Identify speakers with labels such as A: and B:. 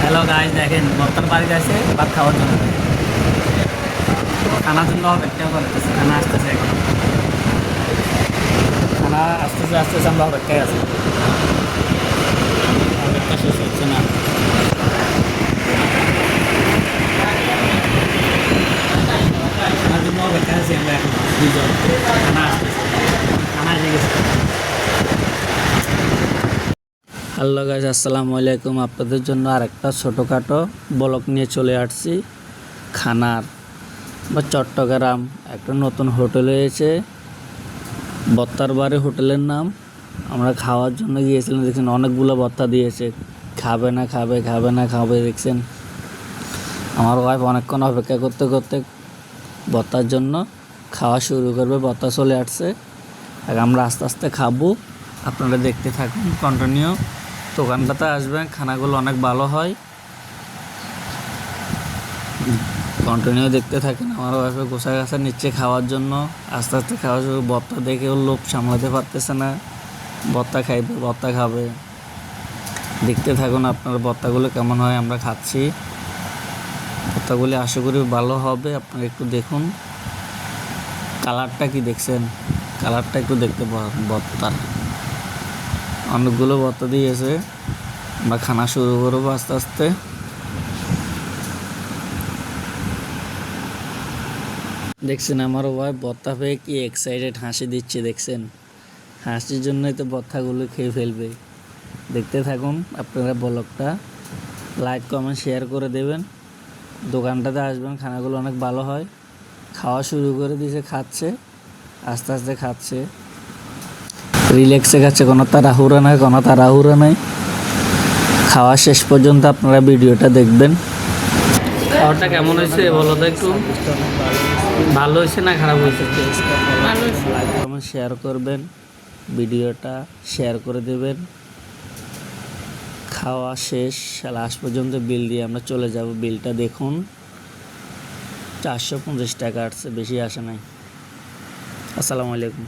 A: Hello guys, দেখেন বর্তার বাড়ি আছে ভাত খাওয়ার জন্য। খানার জন্য অপেক্ষা করতেছে, খানা আসতেছে এখন। খানা আসতেছে আমরা অপেক্ষায় আছি। অপেক্ষা শেষ হচ্ছে না। খানার জন্য অপেক্ষায় আছি আমরা এখন দুজন। খানা আসতেছে, খানা এসে গেছে। হ্যালো গাইস, আসসালামু আলাইকুম। আপনাদের জন্য আরেকটা ছোটোখাটো ব্লগ নিয়ে চলে আসছি। খানার বা চট্টগ্রাম একটা নতুন হোটেল হয়েছে, বত্তার বাড়ি হোটেলের নাম। আমরা খাওয়ার জন্য গিয়েছিলাম, দেখছেন অনেকগুলো বত্তা দিয়েছে। খাবে না খাবে, খাবে না খাবে, দেখছেন। আমার ওয়াইফ অনেকক্ষণ অপেক্ষা করতে করতে বত্তার জন্য খাওয়া শুরু করবে। বত্তা চলে আসছে, আর আমরা আস্তে আস্তে খাবো। আপনারা দেখতে থাকুন কন্টিনিউ। দোকানটাতে আসবেন, খানাগুলো অনেক ভালো হয়। কন্টিনিউ দেখতে থাকেন। আমার ওয়াইফে গোছা গাছা নিচ্ছে খাওয়ার জন্য, আস্তে আস্তে খাওয়া শুরু। বত্তা দেখে ওর লোভ সামলাতে পারতেছে না, বত্তা খাইবে, বত্তা খাবে। দেখতে থাকুন আপনার বত্তাগুলো কেমন হয়। আমরা খাচ্ছি, বত্তাগুলি আশা করি ভালো হবে। আপনারা একটু দেখুন, কালারটা কি দেখছেন, কালারটা একটু দেখতে পারেন। বত্তার অনেকগুলো বত্তা দিয়েছে। আমরা খানা শুরু করবো আস্তে আস্তে। দেখছেন আমার ওয়াইফ বত্তা পেয়ে কি এক্সাইটেড হাসি দিচ্ছে, দেখছেন। হাসির জন্যই তো বত্তাগুলো খেয়ে ফেলবে। দেখতে থাকুন আপনারা ব্লগটা। লাইক কমেন্ট শেয়ার করে দেবেন। দোকানটাতে আসবেন, খানাগুলো অনেক ভালো হয়। খাওয়া শুরু করে দিয়েছে, খাচ্ছে, আস্তে আস্তে খাচ্ছে, রিল্যাক্সে খাচ্ছে। কোনো তাড়াহুড়া নাই, কোনো তাড়াহুড়া নাই। খাওয়া শেষ পর্যন্ত আপনারা ভিডিওটা দেখবেন। খাওয়াটা কেমন হয়েছে বলো তো একটু। ভালো হয়েছে না খারাপ হয়েছে? লাইক কমেন্ট শেয়ার করবেন, ভিডিওটা শেয়ার করে দেবেন। খাওয়া শেষ, লাস্ট পর্যন্ত বিল দিয়ে আমরা চলে যাব। বিলটা দেখুন, 450 টাকা আসছে, বেশি আসে নাই। আসসালামু আলাইকুম।